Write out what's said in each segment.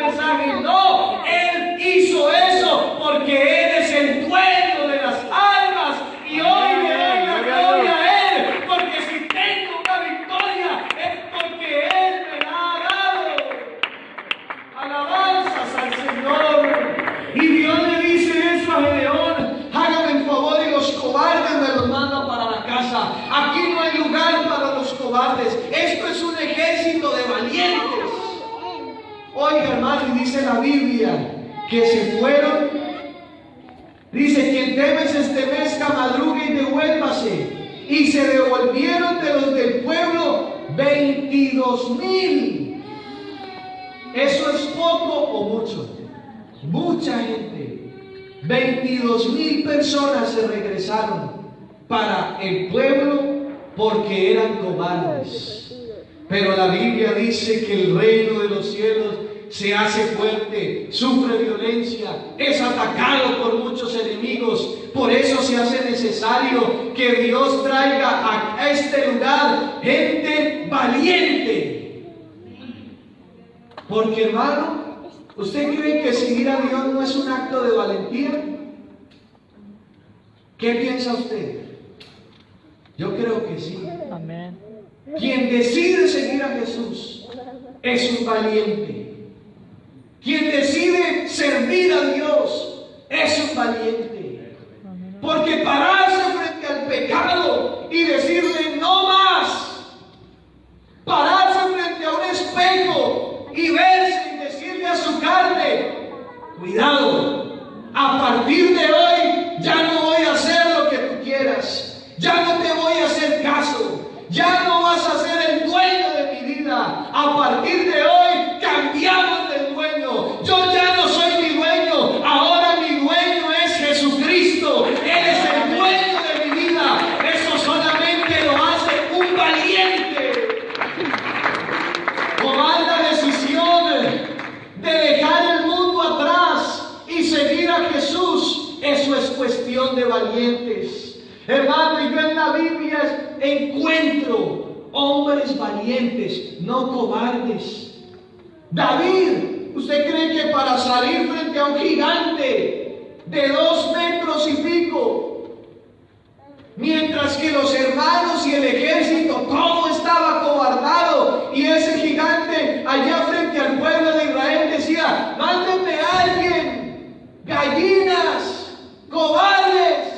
mensaje. No, Él hizo eso porque Él es el dueño de las almas. Y hoy le doy la gloria a Él, porque si tengo una victoria es porque Él me la ha dado. Alabanzas al Señor. Y Dios le dice eso a Gedeón: hágame el favor y los cobardes me los manda para la casa. Aquí no hay lugar para los cobardes. Esto es un ejército de valientes. Oiga, hermano, y dice la Biblia que se fueron. Dice: quien temes este mes, madrugue y devuélvase. Y se devolvieron de los del pueblo 22,000. ¿Eso es poco o mucho? Mucha gente. 22,000 personas se regresaron para el pueblo porque eran cobardes. Pero la Biblia dice que el reino de los cielos se hace fuerte, sufre violencia, es atacado por muchos enemigos. Por eso se hace necesario que Dios traiga a este lugar gente valiente. Porque, hermano, ¿usted cree que seguir a Dios no es un acto de valentía? ¿Qué piensa usted? Yo creo que sí. Amén. Quien decide seguir a Jesús es un valiente. Quien decide servir a Dios es un valiente. Porque pararse frente al pecado y decirle no más, pararse frente a un espejo y verse y decirle a su carne: cuidado, a partir de hoy ya no voy a hacer lo que tú quieras, ya no te voy a hacer caso, ya no vas a ser el dueño de mi vida. A partir de hoy cambiamos de dueño. Yo ya no soy mi dueño, ahora mi dueño es Jesucristo. Él es el dueño de mi vida. Eso solamente lo hace un valiente. Tomar la decisión de dejar el mundo atrás y seguir a Jesús, eso es cuestión de valientes. Hermano, y yo en la Biblia encuentro hombres valientes, no cobardes. David, ¿usted cree que para salir frente a un gigante de 2 metros y pico, mientras que los hermanos y el ejército todo estaba cobardado, y ese gigante allá frente al pueblo de Israel decía: mándenme a alguien, gallinas, cobardes?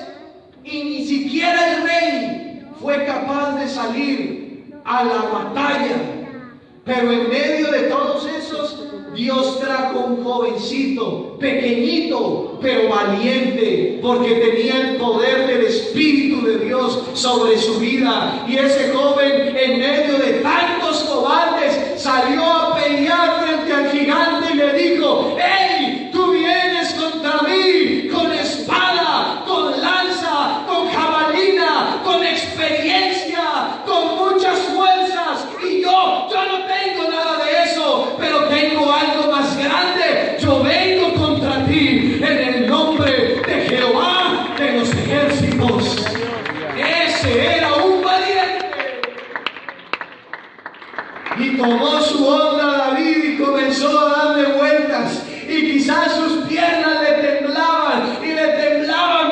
Y ni siquiera el rey fue capaz de salir a la batalla. Pero en medio de todos esos, Dios trajo un jovencito, pequeñito, pero valiente, porque tenía el poder del Espíritu de Dios sobre su vida. Y ese joven, en medio de tantos cobardes, salió a pelear frente al gigante y le dijo: ¡Hey! Tú vienes contra mí con espada, con lanza, con jabalina, con experiencia, con muchas fuerzas, y yo no tengo nada de eso, pero tengo algo más grande. Yo vengo contra ti en el nombre de Jehová de los ejércitos. Ese era un valiente. Y tomó su onda David y comenzó a darle vueltas, y quizás sus piernas le temblaban,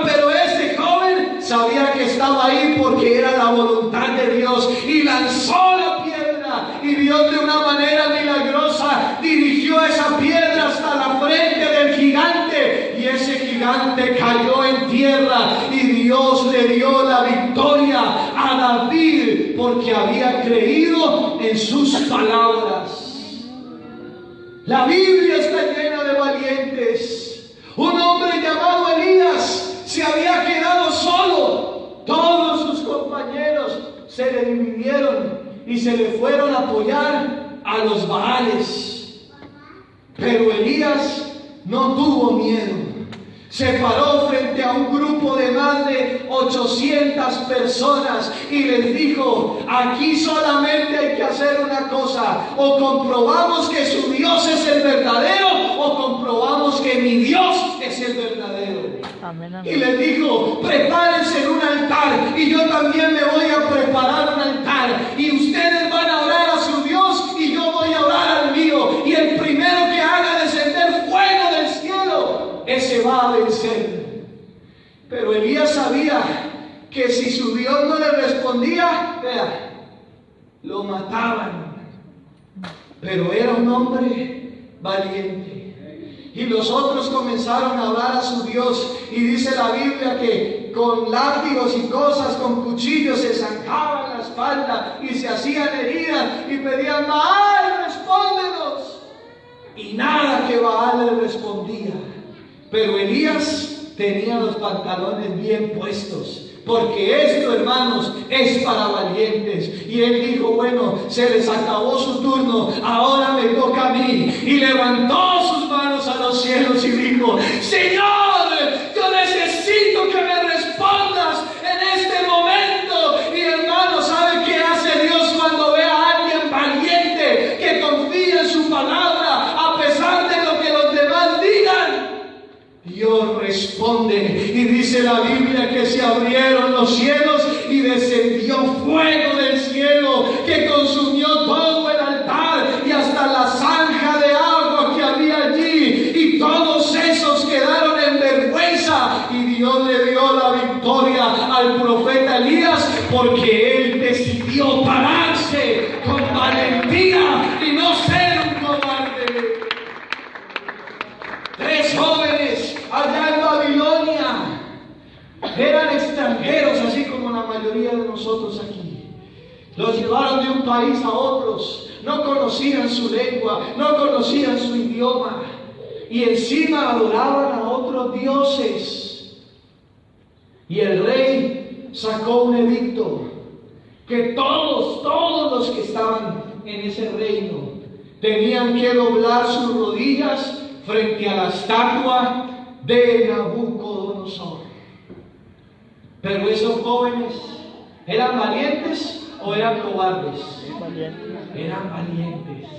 pero ese joven sabía que estaba ahí porque era la voluntad de Dios, y lanzó la piedra, y Dios de una manera milagrosa dirigió esa piedra hasta la frente del gigante, y ese gigante cayó en tierra, y Dios le dio la victoria a David porque había creído en sus palabras. La Biblia está llena de valientes. Un hombre llamado Elías se había quedado solo. Todos sus compañeros se le dividieron y se le fueron a apoyar a los Baales. Pero Elías no tuvo miedo. Se paró frente a un grupo de más de 800 personas y les dijo: aquí solamente hay que hacer una cosa, o comprobamos que su Dios es el verdadero, o comprobamos que mi Dios es el verdadero. Amén, amén. Y les dijo: prepárense en un altar, y yo también me voy a preparar un altar, y ustedes van a orar a su Dios y yo voy a orar al mío, y el primero que haga de Pero Elías sabía que si su Dios no le respondía, vea, lo mataban. Pero era un hombre valiente. Y los otros comenzaron a hablar a su Dios. Y dice la Biblia que con látigos y cosas, con cuchillos, se zancaban la espalda y se hacían heridas y pedían: Baal, respóndenos. Y nada que Baal le respondía. Pero Elías tenía los pantalones bien puestos. Porque esto, hermanos, es para valientes. Y él dijo: bueno, se les acabó su turno, ahora me toca a mí. Y levantó sus manos a los cielos y dijo: Señor, yo necesito que me respondas en este momento. Y hermano, ¿sabe qué hace Dios cuando ve a alguien valiente que confía en su palabra a pesar de lo que los demás digan? Dios responde, y dice la Biblia que se abrieron los cielos y descendió fuego del cielo que consumió todo el altar y hasta la zanja de agua que había allí, y todos esos quedaron en vergüenza. Y Dios le dio la victoria al profeta Elías porque él decidió pararse con valentía y no ser un cobarde. 3 jóvenes allá en Babilonia eran extranjeros, así como la mayoría de nosotros aquí. Los llevaron de un país a otros, no conocían su lengua, no conocían su idioma, y encima adoraban a otros dioses. Y el rey sacó un edicto que todos los que estaban en ese reino tenían que doblar sus rodillas frente a la estatua de Nabucodonosor. Pero esos jóvenes, ¿eran valientes o eran cobardes? Eran valientes.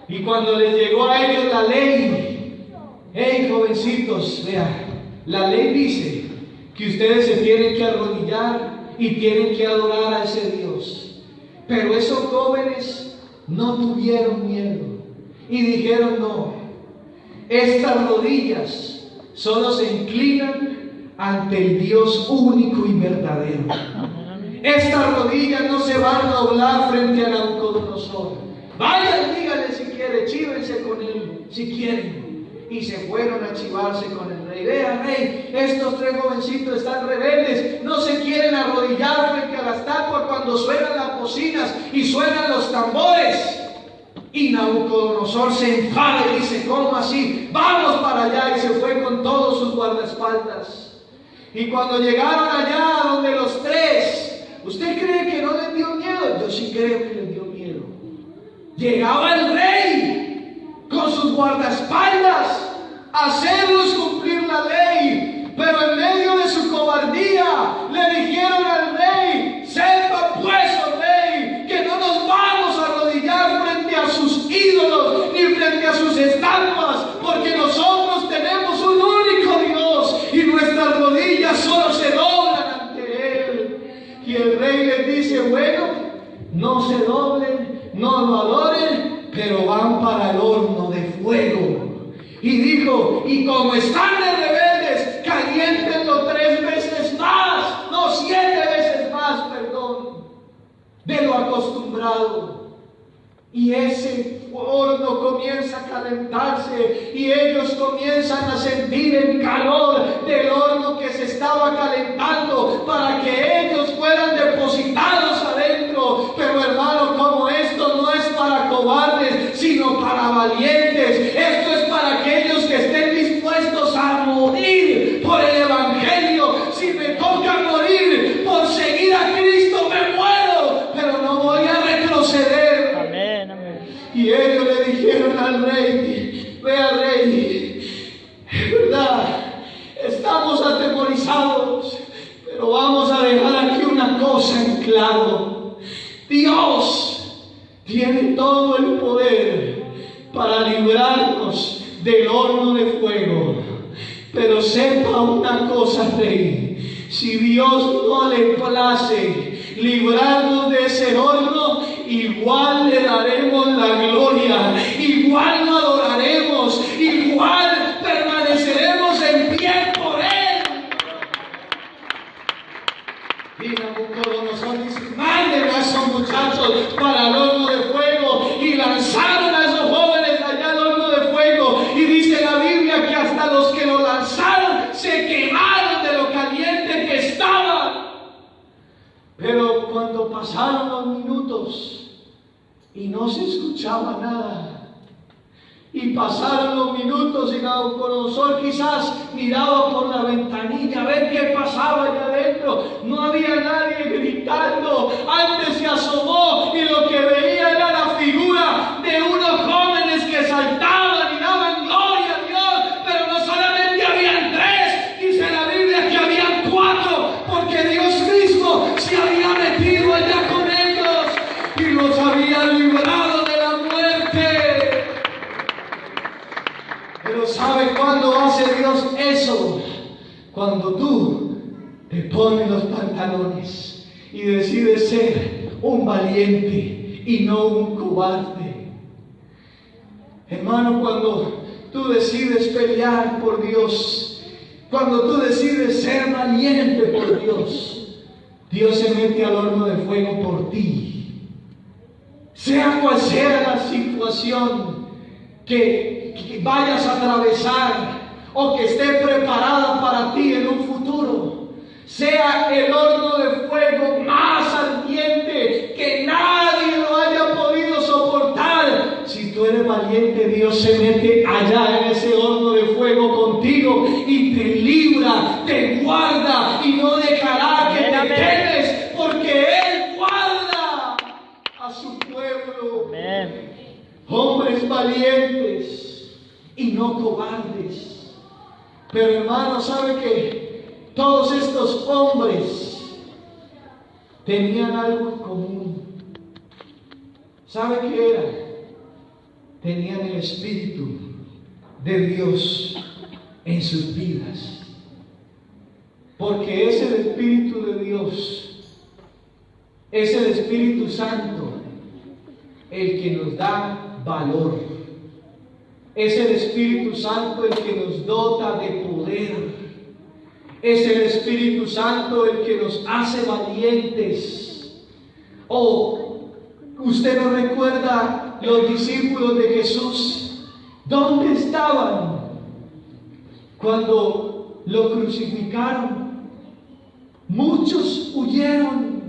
Y cuando les llegó a ellos la ley, hey jovencitos, vean, la ley dice que ustedes se tienen que arrodillar y tienen que adorar a ese Dios. Pero esos jóvenes no tuvieron miedo y dijeron: no, estas rodillas solo se inclinan ante el Dios único y verdadero. Estas rodillas no se van a doblar frente a Nabucodonosor. Vayan, díganle si quieren, chívense con él si quieren. Y se fueron a chivarse con el rey. Vean, rey, estos 3 jovencitos están rebeldes, no se quieren arrodillar frente a la estatua cuando suenan las bocinas y suenan los tambores. Y Nabucodonosor se enfada y dice: ¿cómo así? Vamos para allá. Y se fue con todos sus guardaespaldas. Y cuando llegaron allá donde los 3, ¿usted cree que no les dio miedo? Yo sí creo que les dio miedo. Llegaba el rey con sus guardaespaldas a hacerlos cumplir la ley. Pero en medio de su cobardía le dijeron al rey: sepa pues, oh rey, que no nos vamos a arrodillar frente a sus ídolos ni frente a sus estatuas, porque nosotros tenemos un único Dios y nuestras rodillas solo se doblan ante Él. Y el rey les dice: bueno, no se doblen, no lo adoren, pero van para el horno de fuego. Y dijo: y como están de rebeldes, caliéntenlo 3 veces más, no 7 veces más, perdón, de lo acostumbrado. Y ese horno comienza a calentarse y ellos comienzan a sentir el calor del horno que se estaba calentando para que ellos fueran depositados adentro. Pero hermano, como esto no es para cobardes, sino para valientes. Esto es para aquellos que estén dispuestos a morir por el Evangelio. Si me toca morir por seguir a Cristo, me muero, pero no voy a retroceder. Y ellos le dijeron al rey: vea, rey, es verdad, estamos atemorizados, pero vamos a dejar aquí una cosa en claro: Dios tiene todo el poder para librarnos del horno de fuego. Pero sepa una cosa, rey, si Dios no le place librarnos de ese horno, igual le daremos la gloria, igual lo adoraremos, igual permaneceremos en pie por Él. y no se escuchaba nada. Y pasaron los minutos y Nabucodonosor quizás miraba por la ventanilla a ver qué pasaba allá adentro. No había nadie gritando. Antes se asomó y lo que veía era la figura de unos jóvenes que saltaban y daban gloria a Dios. Pero no solamente habían 3, dice la Biblia que habían 4, porque Dios mismo se había metido allá con ellos y los había librado de la muerte. Pero ¿sabe cuándo hace Dios eso? Cuando tú te pones los pantalones y decides ser un valiente y no un cobarde. Hermano, cuando tú decides pelear por Dios, cuando tú decides ser valiente por Dios, Dios se mete al horno de fuego por ti. Sea cual sea la situación que vayas a atravesar o que esté preparada para ti en un futuro, sea el horno de fuego más ardiente que nadie lo haya podido soportar. Si tú eres valiente, Dios se mete allá en ese horno de fuego contigo y te libra, te guarda y no dejará que te quedes, porque Él guarda a su pueblo. Amén. Hombres valientes y no cobardes. Pero hermano, ¿sabe que todos estos hombres tenían algo en común? ¿Sabe qué era? Tenían el Espíritu de Dios en sus vidas. Porque es el Espíritu de Dios, es el Espíritu Santo el que nos da valor. Es el Espíritu Santo el que nos dota de poder. Es el Espíritu Santo el que nos hace valientes. ¿Usted no recuerda los discípulos de Jesús? ¿Dónde estaban cuando lo crucificaron? Muchos huyeron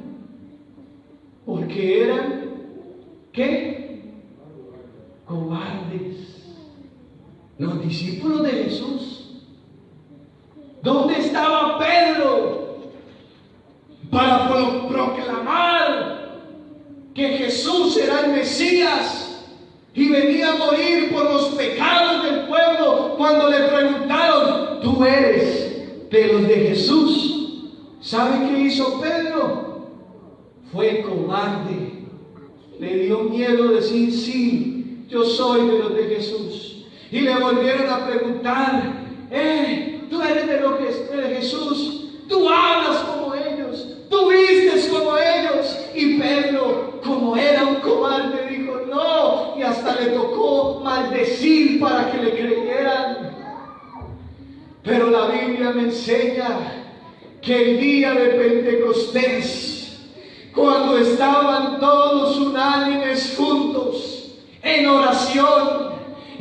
porque eran, ¿qué? Cobardes. Los discípulos de Jesús. ¿Dónde estaba Pedro para proclamar que Jesús era el Mesías y venía a morir por los pecados del pueblo? Cuando le preguntaron, ¿tú eres de los de Jesús? ¿Sabe qué hizo Pedro? Fue cobarde. Le dio miedo decir, sí, yo soy de los de Jesús. Y le volvieron a preguntar, tú eres de Jesús, tú hablas como ellos, tú vistes como ellos. Y Pedro, como era un cobarde, dijo no, y hasta le tocó maldecir para que le creyeran. Pero la Biblia me enseña que el día de Pentecostés, cuando estaban todos unánimes juntos en oración,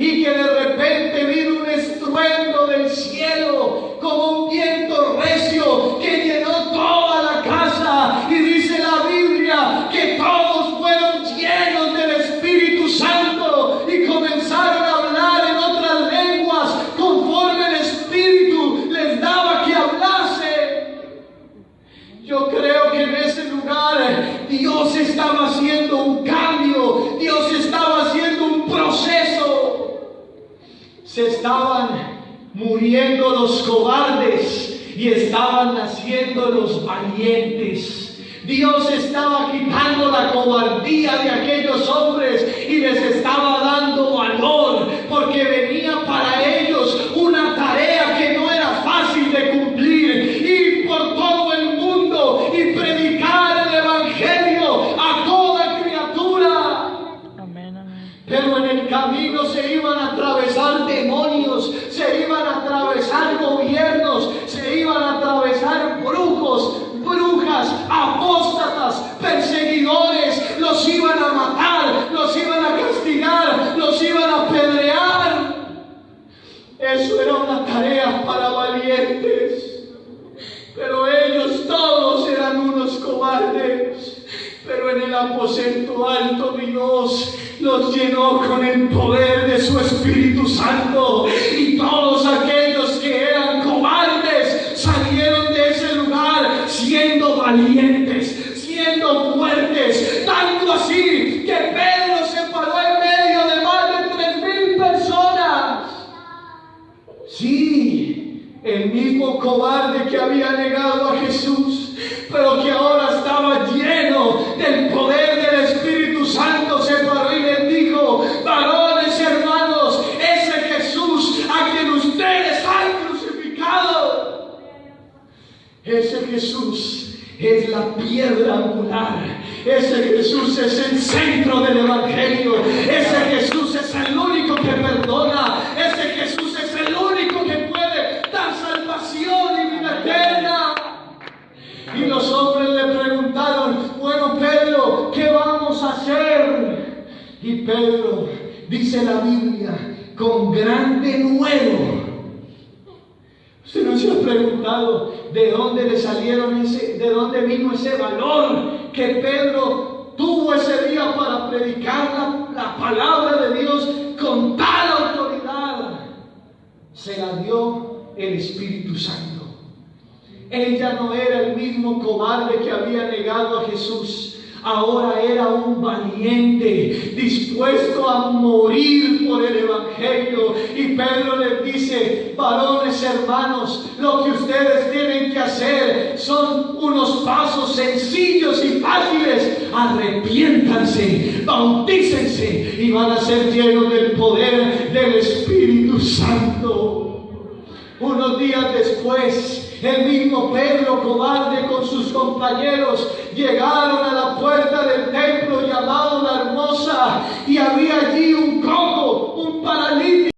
y que de repente vino un estruendo del cielo como un viento recio que llenó toda la casa, y dice la Biblia que todos fueron llenos del Espíritu Santo y comenzaron a hablar en otras lenguas conforme el Espíritu les daba que hablase. Yo creo que en ese lugar Dios estaba haciendo un cambio, Dios estaba haciendo un proceso. Se estaban muriendo los cobardes y estaban naciendo los valientes. Dios estaba quitando la cobardía de aquellos hombres y les estaba dando valor, porque venía para ellos una tarea que no era fácil de cumplir: ir por todo el mundo y predicar el Evangelio a toda criatura. Pero en el camino se iban a atravesar demonios, se iban a atravesar gobiernos, se iban a atravesar brujos, brujas, apóstatas, perseguidores. Los iban a matar, los iban a castigar, los iban a apedrear. Eso era una tarea para valientes. Pero ellos todos eran unos cobardes. Pero en el aposento alto Dios los llenó con el poder de su Espíritu Santo, y todos aquellos que eran cobardes salieron de ese lugar siendo valientes, siendo fuertes, tanto así que Pedro se paró en medio de más de 3,000 personas. Sí, el mismo cobarde que había negado a Jesús, pero que ahora estaba lleno del poder del Espíritu Santo, se paró y les dijo: varones, hermanos, ese Jesús a quien ustedes han crucificado, ese Jesús es la piedra angular. Ese Jesús es el centro del Evangelio. Ese Jesús es el único que perdona. Ese Jesús es el único que puede dar salvación y vida eterna. Y los hombres le preguntaron: bueno, Pedro, ¿qué vamos a hacer? Y Pedro, dice la Biblia, con gran denuedo. ¿Usted no se ha preguntado de dónde de dónde vino ese valor que Pedro tuvo ese día para predicar la palabra de Dios con tal autoridad? Se la dio el Espíritu Santo. Él ya no era el mismo cobarde que había negado a Jesús. Ahora era un valiente, dispuesto a morir por el Evangelio. Y Pedro les dice: varones, hermanos, lo que ustedes tienen que hacer son unos pasos sencillos y fáciles. Arrepiéntanse, bautícense y van a ser llenos del poder del Espíritu Santo. Unos días después, el mismo Pedro, cobarde, con sus compañeros llegaron a la puerta del templo llamado La Hermosa, y había allí un cojo, un paralítico.